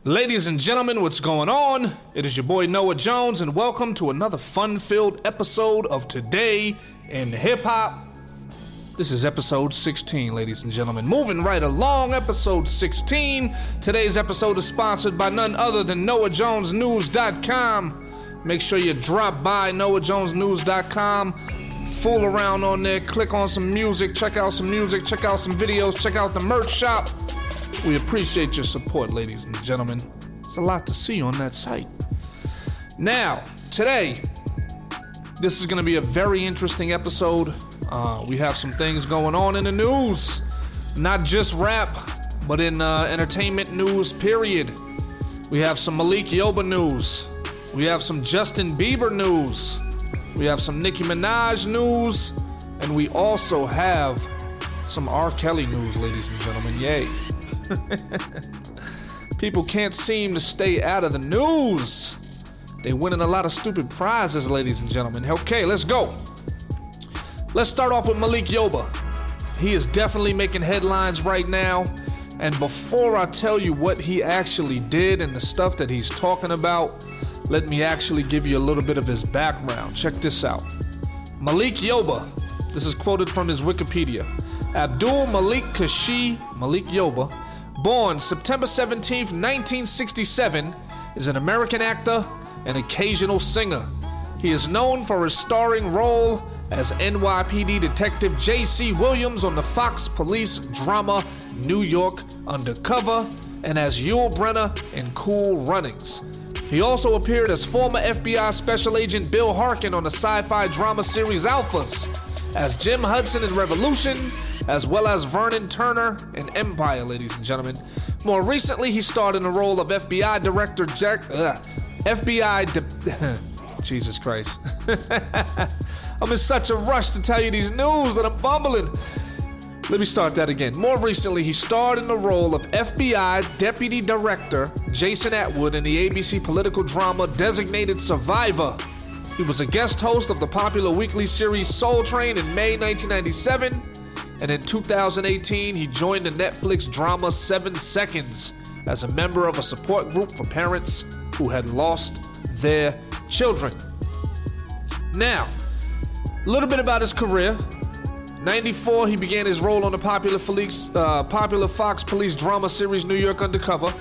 Ladies and gentlemen, what's going on? It is your boy Noah Jones, and welcome to another fun-filled episode of Today in HipHop. This is episode 16, ladies and gentlemen. Moving right along, episode 16. Today's episode is sponsored by none other than NoahJonesNews.com. Make sure you drop by NoahJonesNews.com. Fool around on there, click on some music, check out some videos, check out the merch shop. We appreciate your support, ladies and gentlemen. There's a lot to see on that site. Now, today, this is going to be a very interesting episode. We have some things going on in the news. Not just rap, but in entertainment news, period. We have some Malik Yoba news. We have some Justin Bieber news. We have some Nicki Minaj news. And we also have some R. Kelly news, ladies and gentlemen. Yay. People can't seem to stay out of the news. They winning a lot of stupid prizes, ladies and gentlemen. Okay, let's go. Let's start off with Malik Yoba. He is definitely making headlines right now. And before I tell you what he actually did and the stuff that he's talking about, let me actually give you a little bit of his background. Check this out. Malik Yoba, this is quoted from his Wikipedia. Abdul Malik Kashi Malik Yoba, born September 17th, 1967, is an American actor and occasional singer. He is known for his starring role as NYPD Detective J.C. Williams on the Fox Police drama New York Undercover and as Yul Brynner in Cool Runnings. He also appeared as former FBI Special Agent Bill Harkin on the sci-fi drama series Alphas, as Jim Hudson in Revolution, as well as Vernon Turner in Empire, ladies and gentlemen. More recently, he starred in the role of FBI Director Jesus Christ. I'm in such a rush to tell you these news that I'm fumbling. Let me start that again. More recently, he starred in the role of FBI Deputy Director Jason Atwood in the ABC political drama Designated Survivor. He was a guest host of the popular weekly series Soul Train in May 1997. And in 2018, he joined the Netflix drama 7 Seconds as a member of a support group for parents who had lost their children. Now, a little bit about his career. 94, he began his role on the popular Fox Police drama series New York Undercover.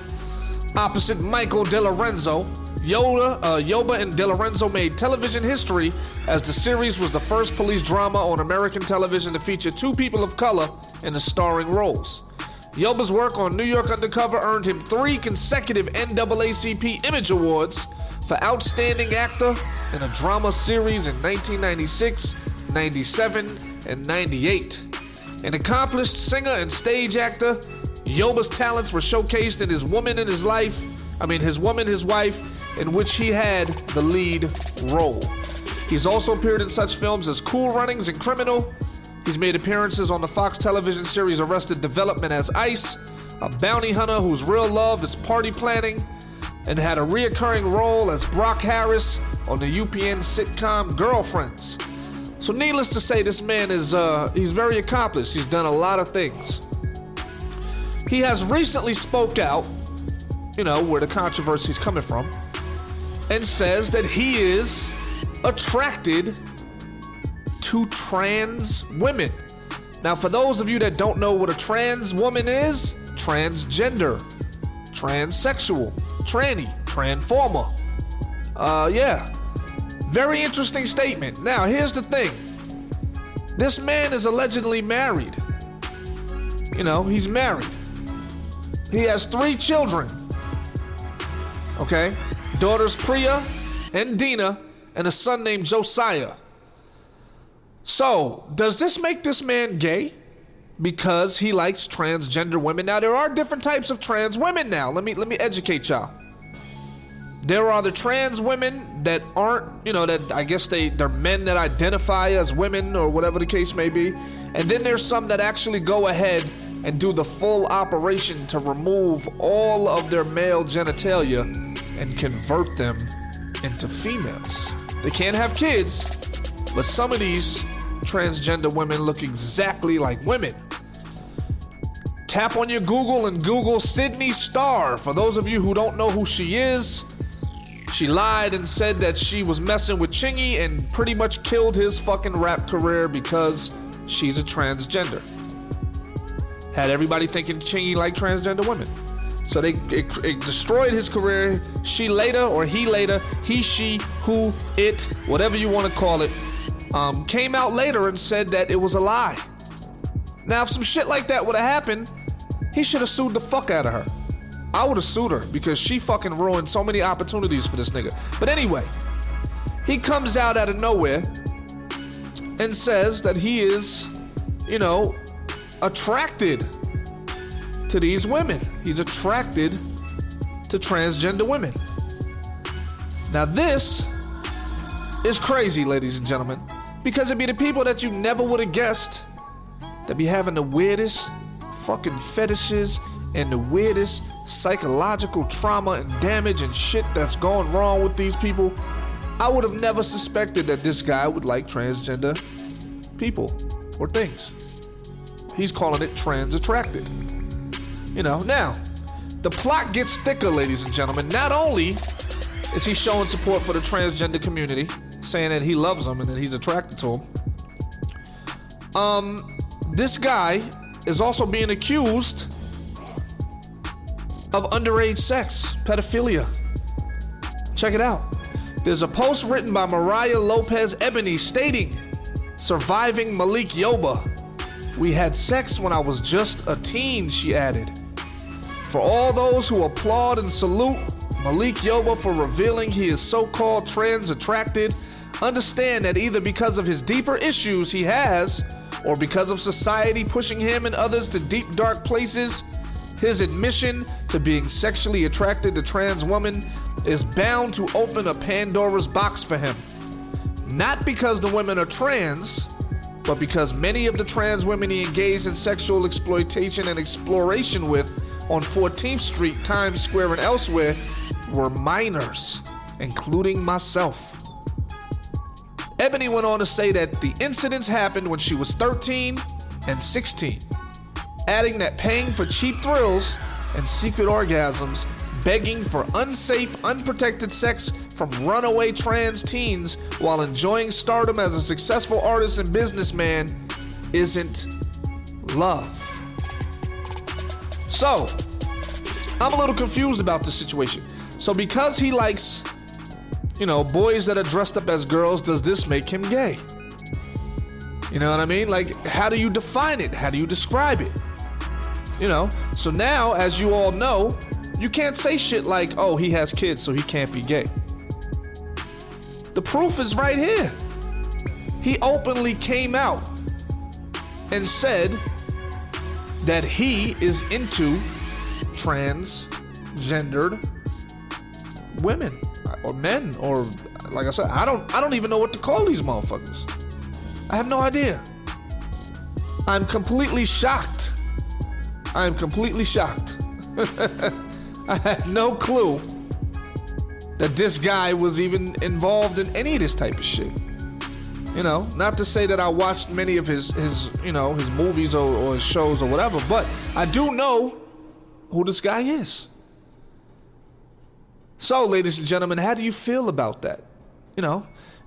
Opposite Michael DeLorenzo, Yoba and DeLorenzo made television history as the series was the first police drama on American television to feature two people of color in the starring roles. Yoba's work on New York Undercover earned him 3 consecutive NAACP Image Awards for Outstanding Actor in a Drama Series in 1996, 97, and 98. An accomplished singer and stage actor, Yoba's talents were showcased in His Woman, His Wife, in which he had the lead role. He's also appeared in such films as Cool Runnings and Criminal. He's made appearances on the Fox television series Arrested Development as Ice, a bounty hunter whose real love is party planning, and had a reoccurring role as Brock Harris on the UPN sitcom Girlfriends. So needless to say, this man is he's very accomplished. He's done a lot of things. He has recently spoke out, where the controversy is coming from, and says that he is attracted to trans women. Now, for those of you that don't know what a trans woman is, transgender, transsexual, tranny, transformer. Very interesting statement. Now, here's the thing. This man is allegedly married. He's married. He has 3 children. Okay? Daughters Priya and Dina, and a son named Josiah. So, does this make this man gay? Because he likes transgender women. Now, there are different types of trans women now. Let me educate y'all. There are the trans women that aren't, that I guess they're men that identify as women or whatever the case may be. And then there's some that actually go ahead and do the full operation to remove all of their male genitalia and convert them into females. They can't have kids, but some of these transgender women look exactly like women. tap on your Google and Google Sydney Starr. For those of you who don't know who she is, she lied and said that she was messing with Chingy and pretty much killed his fucking rap career because she's a transgender. Had everybody thinking Chingy liked transgender women. So it destroyed his career. She later, or he later, he, she, who, it, whatever you want to call it, came out later and said that it was a lie. Now, if some shit like that would have happened, he should have sued the fuck out of her. I would have sued her because she fucking ruined so many opportunities for this nigga. But anyway, he comes out of nowhere and says that he is, attracted to these women. He's attracted to transgender women. Now this is crazy, ladies and gentlemen, because it'd be the people that you never would have guessed that be having the weirdest fucking fetishes and the weirdest psychological trauma and damage and shit that's going wrong with these people. I would have never suspected that this guy would like transgender people or things. He's calling it trans attracted. Now, the plot gets thicker, ladies and gentlemen. Not only is he showing support for the transgender community, saying that he loves them and that he's attracted to them, this guy is also being accused of underage sex, pedophilia. Check it out. There's a post written by Mariah Lopez Ebony stating, "Surviving Malik Yoba. We had sex when I was just a teen," she added. For all those who applaud and salute Malik Yoba for revealing he is so-called trans attracted, understand that either because of his deeper issues he has, or because of society pushing him and others to deep dark places, his admission to being sexually attracted to trans women is bound to open a Pandora's box for him. Not because the women are trans, but because many of the trans women he engaged in sexual exploitation and exploration with on 14th Street, Times Square, and elsewhere were minors, including myself. Ebony went on to say that the incidents happened when she was 13 and 16, adding that paying for cheap thrills and secret orgasms, begging for unsafe, unprotected sex from runaway trans teens while enjoying stardom as a successful artist and businessman isn't love. So, I'm a little confused about this situation. So because he likes, boys that are dressed up as girls, does this make him gay? You know what I mean? Like, how do you define it? How do you describe it? So now, as you all know, you can't say shit like, oh, he has kids, so he can't be gay. The proof is right here. He openly came out and said that he is into transgendered women or men, or like I said, I don't even know what to call these motherfuckers. I have no idea. I'm completely shocked. I am completely shocked. I had no clue that this guy was even involved in any of this type of shit. Not to say that I watched many of his movies or his shows or whatever, but I do know who this guy is. So, ladies and gentlemen, how do you feel about that?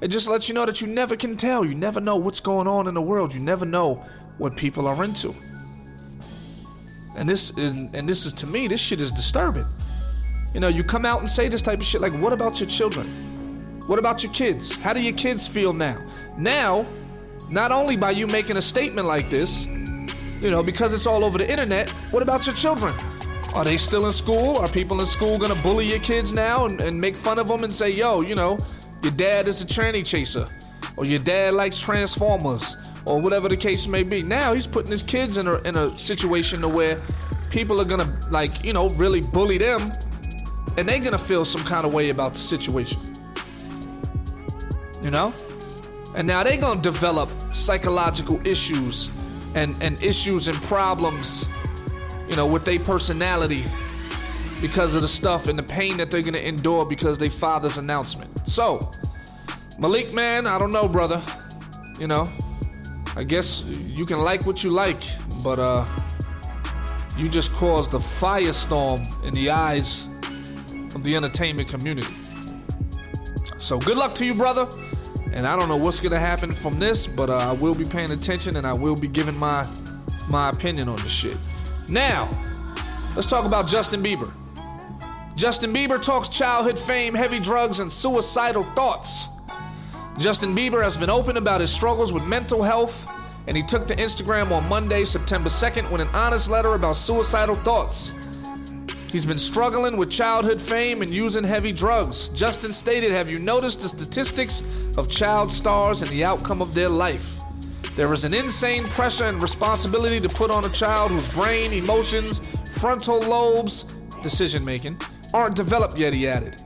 It just lets you know that you never can tell. You never know what's going on in the world. You never know what people are into. And this is to me, this shit is disturbing. You come out and say this type of shit, like, what about your children? What about your kids? How do your kids feel now? Now, not only by you making a statement like this, because it's all over the internet, what about your children? Are they still in school? Are people in school gonna bully your kids now and make fun of them and say, yo, your dad is a tranny chaser, or your dad likes Transformers, or whatever the case may be? Now he's putting his kids in a situation to where people are gonna really bully them, and they're gonna feel some kind of way about the situation. And now they're gonna develop psychological issues and issues and problems, with their personality because of the stuff and the pain that they're gonna endure because their father's announcement. So, Malik, man, I don't know, brother. I guess you can like what you like, but you just caused a firestorm in the eyes of the entertainment community. So good luck to you, brother. And I don't know what's gonna happen from this, but I will be paying attention and I will be giving my opinion on this shit. Now, let's talk about Justin Bieber. Justin Bieber talks childhood fame, heavy drugs, and suicidal thoughts. Justin Bieber has been open about his struggles with mental health, and he took to Instagram on Monday, September 2nd, with an honest letter about suicidal thoughts. He's been struggling with childhood fame and using heavy drugs. Justin stated, "Have you noticed the statistics of child stars and the outcome of their life? There is an insane pressure and responsibility to put on a child whose brain, emotions, frontal lobes, decision making, aren't developed yet," he added.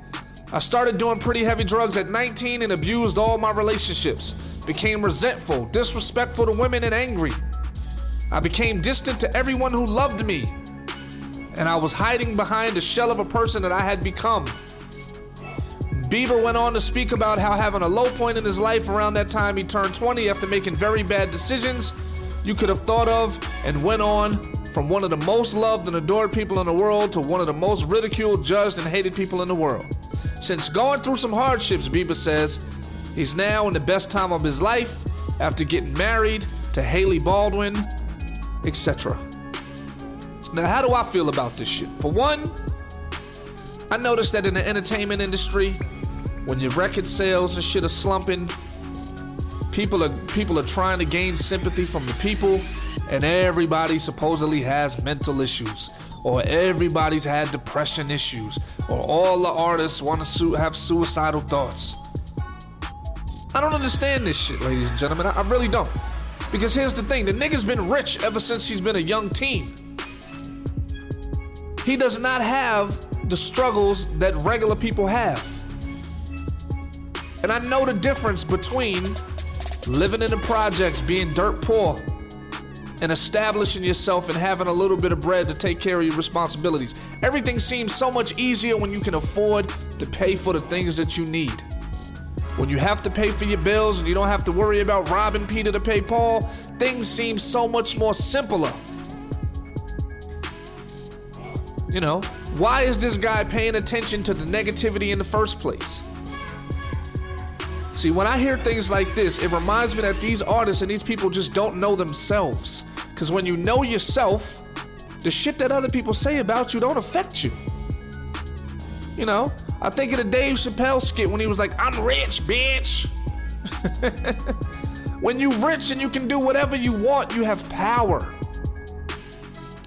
"I started doing pretty heavy drugs at 19 and abused all my relationships. Became resentful, disrespectful to women, and angry. I became distant to everyone who loved me. And I was hiding behind the shell of a person that I had become." Bieber went on to speak about how having a low point in his life around that time he turned 20 after making very bad decisions you could have thought of, and went on from one of the most loved and adored people in the world to one of the most ridiculed, judged, and hated people in the world. Since going through some hardships, Bieber says, he's now in the best time of his life after getting married to Haley Baldwin, etc. Now, how do I feel about this shit? For one, I noticed that in the entertainment industry, when your record sales and shit are slumping, people are trying to gain sympathy from the people, and everybody supposedly has mental issues, or everybody's had depression issues, or all the artists want to have suicidal thoughts. I don't understand this shit, ladies and gentlemen. I really don't. Because here's the thing, the nigga's been rich ever since he's been a young teen. He does not have the struggles that regular people have. And I know the difference between living in the projects, being dirt poor, and establishing yourself and having a little bit of bread to take care of your responsibilities. Everything seems so much easier when you can afford to pay for the things that you need. When you have to pay for your bills and you don't have to worry about robbing Peter to pay Paul, things seem so much more simpler. You know, why is this guy paying attention to the negativity in the first place? See, when I hear things like this, it reminds me that these artists and these people just don't know themselves. Because when you know yourself, the shit that other people say about you don't affect you. You know, I think of the Dave Chappelle skit when he was like, "I'm rich, bitch." When you rich and you can do whatever you want, you have power.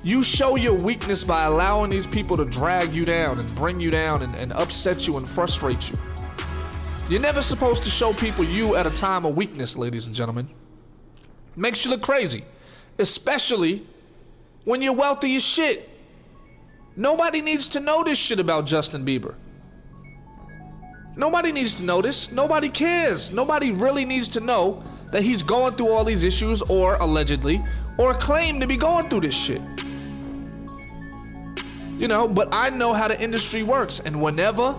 You show your weakness by allowing these people to drag you down and bring you down and upset you and frustrate you. You're never supposed to show people you at a time of weakness, ladies and gentlemen. Makes you look crazy, especially when you're wealthy as shit. Nobody needs to know this shit about Justin Bieber. Nobody needs to know this. Nobody cares. Nobody really needs to know that he's going through all these issues, or allegedly, or claim to be going through this shit. You know, but I know how the industry works, and whenever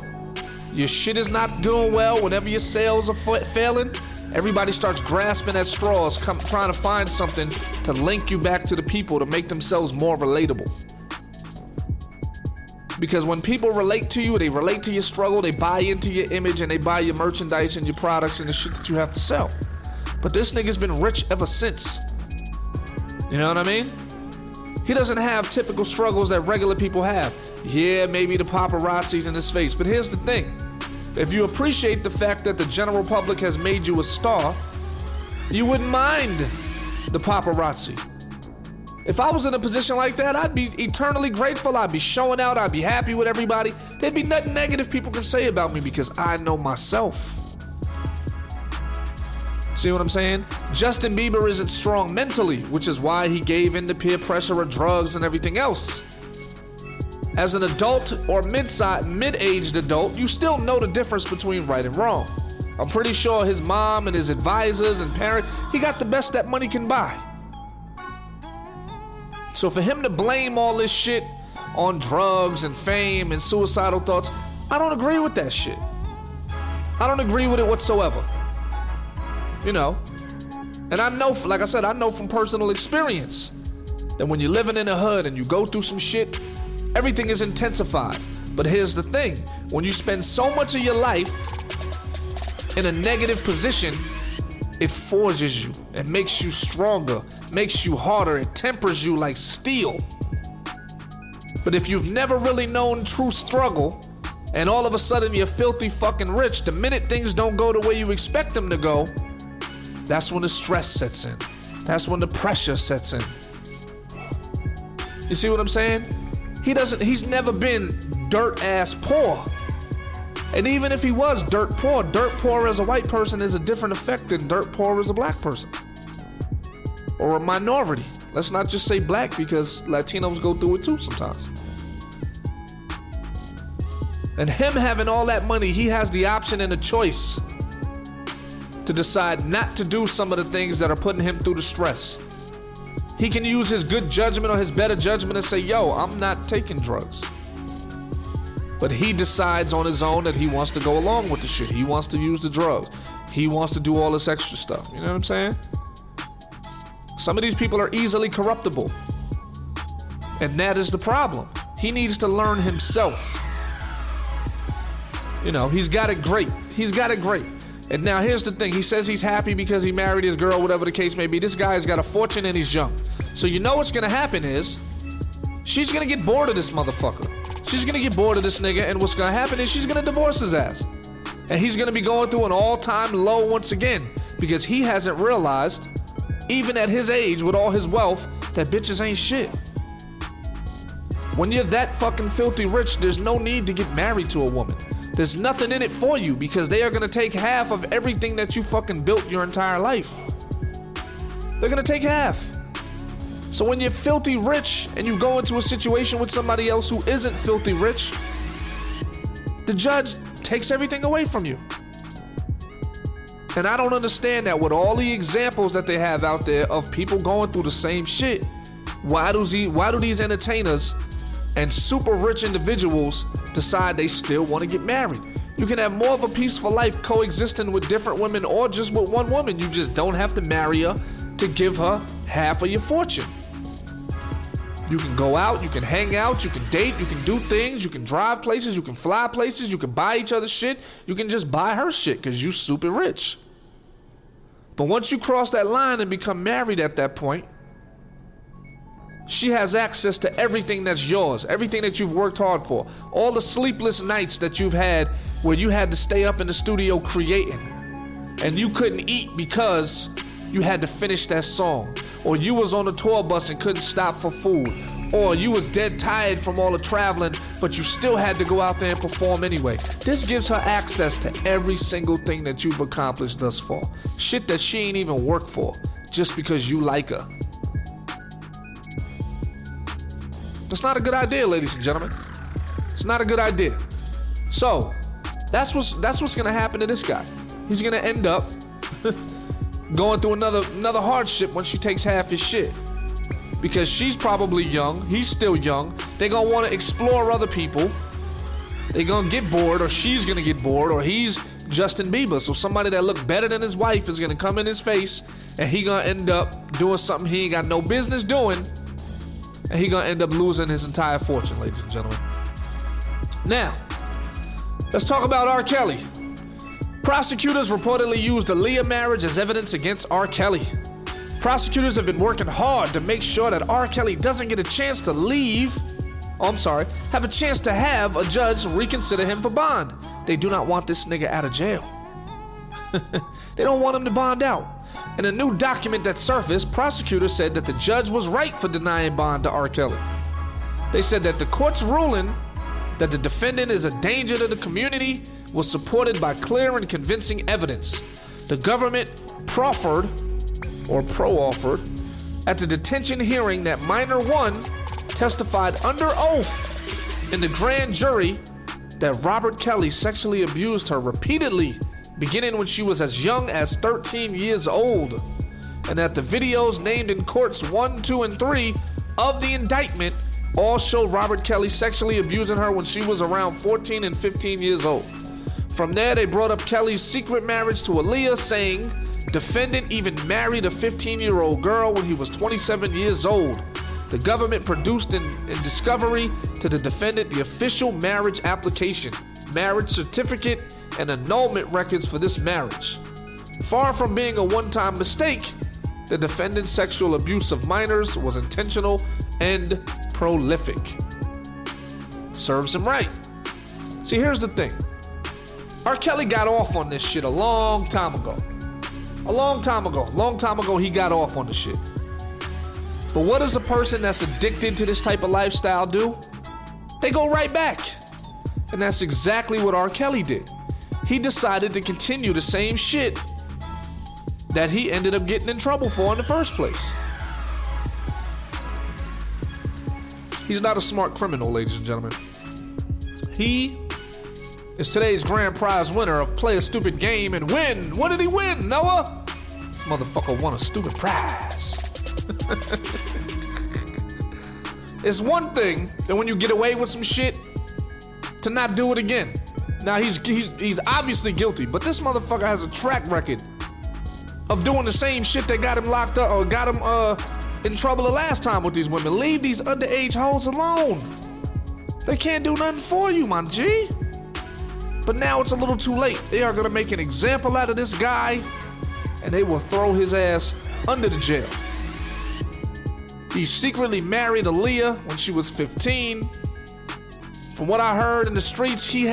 your shit is not doing well, whenever your sales are failing, everybody starts grasping at straws, trying to find something to link you back to the people to make themselves more relatable. Because when people relate to you, they relate to your struggle, they buy into your image, and they buy your merchandise and your products and the shit that you have to sell. But this nigga's been rich ever since. You know what I mean? He doesn't have typical struggles that regular people have. Yeah, maybe the paparazzi's in his face, but here's the thing. If you appreciate the fact that the general public has made you a star, you wouldn't mind the paparazzi. If I was in a position like that, I'd be eternally grateful. I'd be showing out. I'd be happy with everybody. There'd be nothing negative people can say about me because I know myself. See what I'm saying? Justin Bieber isn't strong mentally, which is why he gave in to peer pressure of drugs and everything else. As an adult or mid-aged adult, you still know the difference between right and wrong. I'm pretty sure his mom and his advisors and parents, he got the best that money can buy. So for him to blame all this shit on drugs and fame and suicidal thoughts, I don't agree with that shit. I don't agree with it whatsoever. You know, and I know, like I said, I know from personal experience that when you're living in the hood and you go through some shit, everything is intensified. But here's the thing, when you spend so much of your life in a negative position, it forges you, it makes you stronger, makes you harder, it tempers you like steel. But if you've never really known true struggle, and all of a sudden you're filthy fucking rich, the minute things don't go the way you expect them to go, that's when the stress sets in. That's when the pressure sets in. You see what I'm saying? He's never been dirt ass poor. And even if he was dirt poor as a white person is a different effect than dirt poor as a black person. Or a minority. Let's not just say black, because Latinos go through it too sometimes. And him having all that money, he has the option and the choice to decide not to do some of the things that are putting him through the stress. He can use his good judgment or his better judgment and say, yo, I'm not taking drugs. But he decides on his own that he wants to go along with the shit. He wants to use the drugs. He wants to do all this extra stuff. You know what I'm saying? Some of these people are easily corruptible. And that is the problem. He needs to learn himself. You know, he's got it great. He's got it great. And now here's the thing. He says he's happy because he married his girl, whatever the case may be. This guy has got a fortune and he's young. So you know what's gonna happen is she's gonna get bored of this motherfucker. She's gonna get bored of this nigga, and what's gonna happen is she's gonna divorce his ass. And he's gonna be going through an all-time low once again, because he hasn't realized, even at his age with all his wealth, that bitches ain't shit. When you're that fucking filthy rich, there's no need to get married to a woman. There's nothing in it for you, because they are gonna take half of everything that you fucking built your entire life. They're gonna take half. So when you're filthy rich and you go into a situation with somebody else who isn't filthy rich, the judge takes everything away from you. And I don't understand that with all the examples that they have out there of people going through the same shit. Why do these entertainers and super rich individuals decide they still want to get married? You can have more of a peaceful life coexisting with different women or just with one woman. You just don't have to marry her to give her half of your fortune. You can go out, you can hang out, you can date, you can do things, you can drive places, you can fly places, you can buy each other shit. You can just buy her shit because you super rich. But once you cross that line and become married at that point, she has access to everything that's yours, everything that you've worked hard for. All the sleepless nights that you've had where you had to stay up in the studio creating and you couldn't eat because you had to finish that song. Or you was on the tour bus and couldn't stop for food. Or you was dead tired from all the traveling, but you still had to go out there and perform anyway. This gives her access to every single thing that you've accomplished thus far. Shit that she ain't even worked for, just because you like her. That's not a good idea, ladies and gentlemen. It's not a good idea. So, that's what's gonna happen to this guy. He's gonna end up going through another hardship when she takes half his shit. Because she's probably young, he's still young. They're gonna wanna explore other people. They're gonna get bored, or she's gonna get bored, or he's Justin Bieber. So somebody that look better than his wife is gonna come in his face, and he gonna end up doing something he ain't got no business doing, and he gonna end up losing his entire fortune, ladies and gentlemen. Now, let's talk about R. Kelly. Prosecutors reportedly used the Leah marriage as evidence against R. Kelly. Prosecutors have been working hard to make sure that R. Kelly doesn't get a chance to have a chance to have a judge reconsider him for bond. They do not want this nigga out of jail. They don't want him to bond out. In a new document that surfaced, prosecutors said that the judge was right for denying bond to R. Kelly. They said that the court's ruling that the defendant is a danger to the community was supported by clear and convincing evidence. The government proffered at the detention hearing that minor one testified under oath in the grand jury that Robert Kelly sexually abused her repeatedly, beginning when she was as young as 13 years old, and that the videos named in courts 1, 2, and 3 of the indictment all show Robert Kelly sexually abusing her when she was around 14 and 15 years old. From there, they brought up Kelly's secret marriage to Aaliyah, saying defendant even married a 15-year-old girl when he was 27 years old. The government produced in discovery to the defendant the official marriage application, marriage certificate, and annulment records for this marriage. Far from being a one-time mistake, the defendant's sexual abuse of minors was intentional and prolific. Serves him right. See, here's the thing. R. Kelly got off on this shit a long time ago. A long time ago, he got off on the shit. But what does a person that's addicted to this type of lifestyle do? They go right back. And that's exactly what R. Kelly did. He decided to continue the same shit that he ended up getting in trouble for in the first place. He's not a smart criminal, ladies and gentlemen. He is today's grand prize winner of Play a Stupid Game and Win. What did he win, Noah? This motherfucker won a stupid prize. It's one thing that when you get away with some shit, to not do it again. Now he's obviously guilty, but this motherfucker has a track record of doing the same shit that got him locked up or got him in trouble the last time with these women. Leave these underage hoes alone. They can't do nothing for you, my G. But now it's a little too late. They are gonna make an example out of this guy, and they will throw his ass under the jail. He secretly married Aaliyah when she was 15. From what I heard in the streets, he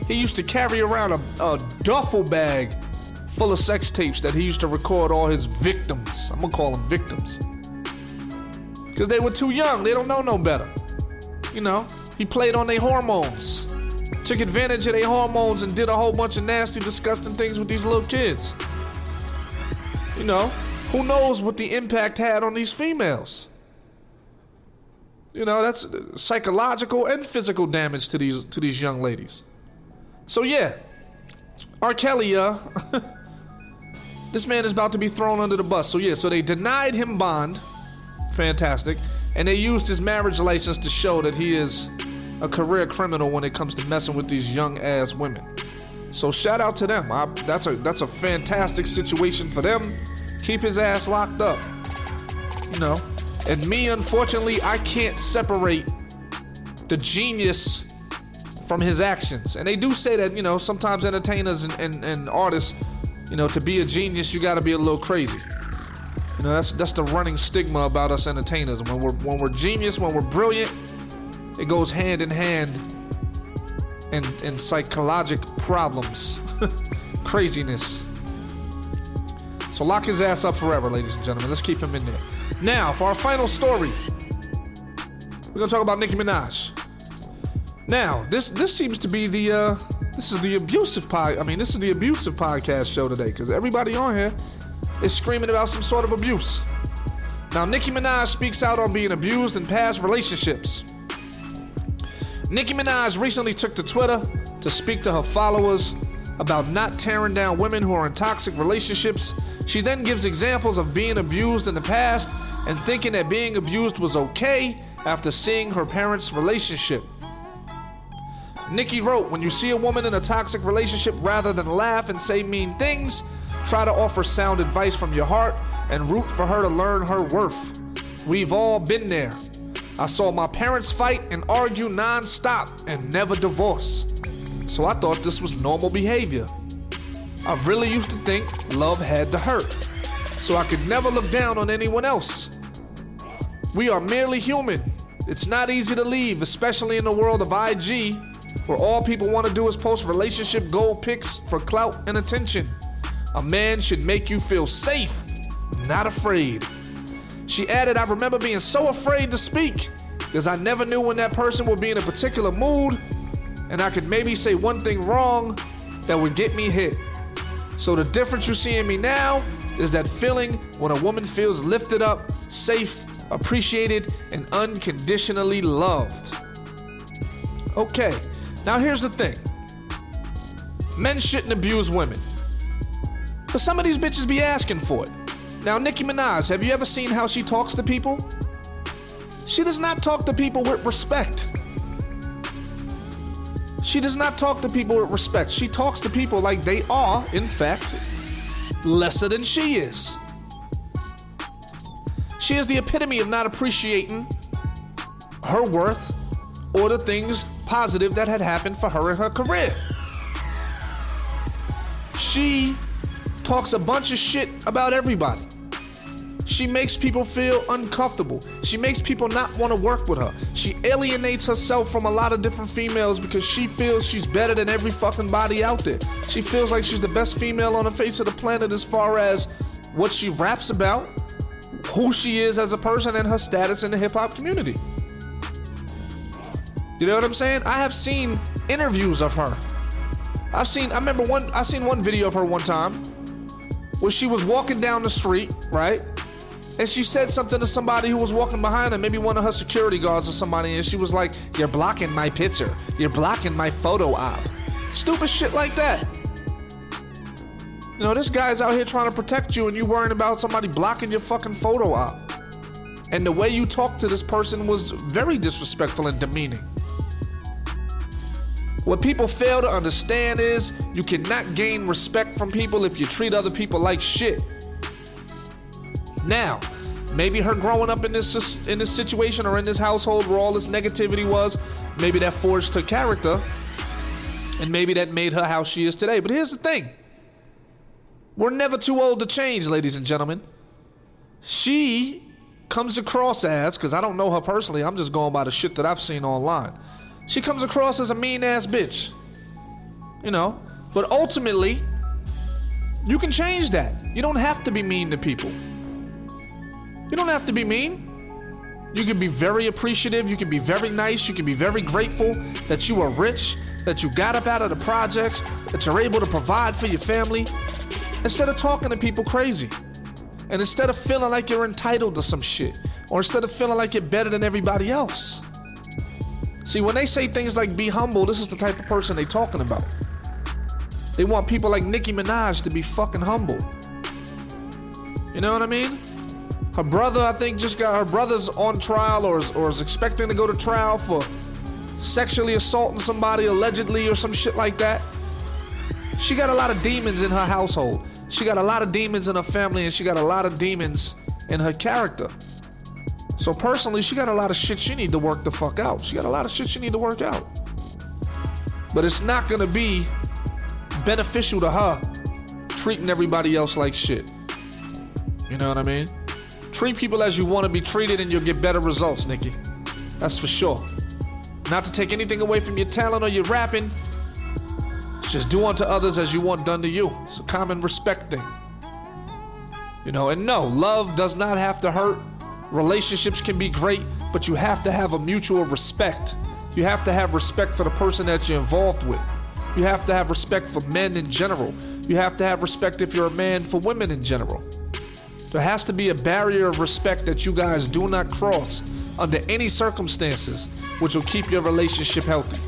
used to carry around a duffel bag full of sex tapes that he used to record all his victims. I'm gonna call them victims. Because they were too young, they don't know no better. You know, he played on their hormones. Took advantage of their hormones and did a whole bunch of nasty, disgusting things with these little kids. You know, who knows what the impact had on these females? You know, that's psychological and physical damage to these young ladies. So yeah, R. Kelly, this man is about to be thrown under the bus. So yeah, so they denied him bond. Fantastic. And they used his marriage license to show that he is a career criminal when it comes to messing with these young ass women. So shout out to them. That's a fantastic situation for them. Keep his ass locked up. You know. And me, unfortunately, I can't separate the genius from his actions. And they do say that, you know, sometimes entertainers and artists, you know, to be a genius, you gotta be a little crazy. You know, that's the running stigma about us entertainers. When we're genius, when we're brilliant, it goes hand in hand in psychologic problems. Craziness. So lock his ass up forever, ladies and gentlemen. Let's keep him in there. Now, for our final story, we're gonna talk about Nicki Minaj. Now, this seems to be the abusive podcast show today, because everybody on here is screaming about some sort of abuse. Now, Nicki Minaj speaks out on being abused in past relationships. Nicki Minaj recently took to Twitter to speak to her followers about not tearing down women who are in toxic relationships. She then gives examples of being abused in the past and thinking that being abused was okay after seeing her parents' relationship. Nicki wrote, "When you see a woman in a toxic relationship, rather than laugh and say mean things, try to offer sound advice from your heart and root for her to learn her worth. We've all been there. I saw my parents fight and argue non-stop and never divorce. So I thought this was normal behavior. I really used to think love had to hurt, so I could never look down on anyone else. We are merely human. It's not easy to leave, especially in the world of IG, where all people want to do is post relationship goal pics for clout and attention. A man should make you feel safe, not afraid." She added, "I remember being so afraid to speak because I never knew when that person would be in a particular mood and I could maybe say one thing wrong that would get me hit. So the difference you see in me now is that feeling when a woman feels lifted up, safe, appreciated, and unconditionally loved." Okay, now here's the thing. Men shouldn't abuse women, but some of these bitches be asking for it. Now, Nicki Minaj, have you ever seen how she talks to people? She does not talk to people with respect. She does not talk to people with respect. She talks to people like they are, in fact, lesser than she is. She is the epitome of not appreciating her worth or the things positive that had happened for her in her career. She talks a bunch of shit about everybody. She makes people feel uncomfortable. She makes people not want to work with her. She alienates herself from a lot of different females because she feels she's better than every fucking body out there. She feels like she's the best female on the face of the planet as far as what she raps about, who she is as a person, and her status in the hip-hop community. You know what I'm saying? I have seen interviews of her. I seen one video of her one time where she was walking down the street, right? And she said something to somebody who was walking behind her, maybe one of her security guards or somebody, and she was like, "You're blocking my picture. You're blocking my photo op." Stupid shit like that. You know, this guy's out here trying to protect you and you worrying about somebody blocking your fucking photo op. And the way you talked to this person was very disrespectful and demeaning. What people fail to understand is you cannot gain respect from people if you treat other people like shit. Now, maybe her growing up in this situation or in this household where all this negativity was, maybe that forged her character, and maybe that made her how she is today. But here's the thing. We're never too old to change, ladies and gentlemen. She comes across as, because I don't know her personally, I'm just going by the shit that I've seen online. She comes across as a mean-ass bitch. You know? But ultimately, you can change that. You don't have to be mean to people. You don't have to be mean. You can be very appreciative. You can be very nice. You can be very grateful that you are rich, that you got up out of the projects, that you're able to provide for your family. Instead of talking to people crazy. And instead of feeling like you're entitled to some shit. Or instead of feeling like you're better than everybody else. See, when they say things like be humble, this is the type of person they talking about. They want people like Nicki Minaj to be fucking humble. You know what I mean? Her brother, I think, her brother's on trial or is expecting to go to trial for sexually assaulting somebody allegedly or some shit like that. She got a lot of demons in her household. She got a lot of demons in her family, and she got a lot of demons in her character. So personally, she got a lot of shit she need to work the fuck out. She got a lot of shit she need to work out. But it's not gonna be beneficial to her treating everybody else like shit. You know what I mean? Treat people as you want to be treated and you'll get better results, Nikki. That's for sure. Not to take anything away from your talent or your rapping. Just do unto others as you want done to you. It's a common respect thing. You know, and no, love does not have to hurt. Relationships can be great, but you have to have a mutual respect. You have to have respect for the person that you're involved with. You have to have respect for men in general. You have to have respect if you're a man for women in general. There has to be a barrier of respect that you guys do not cross under any circumstances, which will keep your relationship healthy.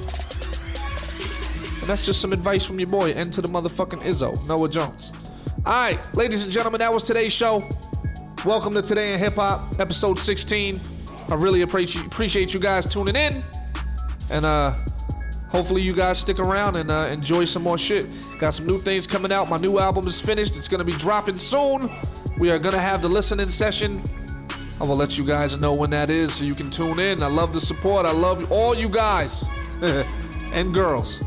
And that's just some advice from your boy, N to the motherfucking Izzo, Noah Jones. Alright, ladies and gentlemen, that was today's show. Welcome to Today in Hip Hop, episode 16. I really appreciate you guys tuning in. And hopefully you guys stick around and enjoy some more shit. Got some new things coming out. My new album is finished. It's going to be dropping soon. We are going to have the listening session. I will let you guys know when that is so you can tune in. I love the support. I love all you guys and girls.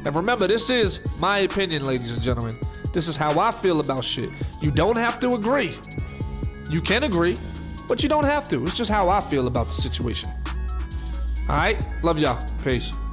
And remember, this is my opinion, ladies and gentlemen. This is how I feel about shit. You don't have to agree. You can agree, but you don't have to. It's just how I feel about the situation. All right? Love y'all. Peace.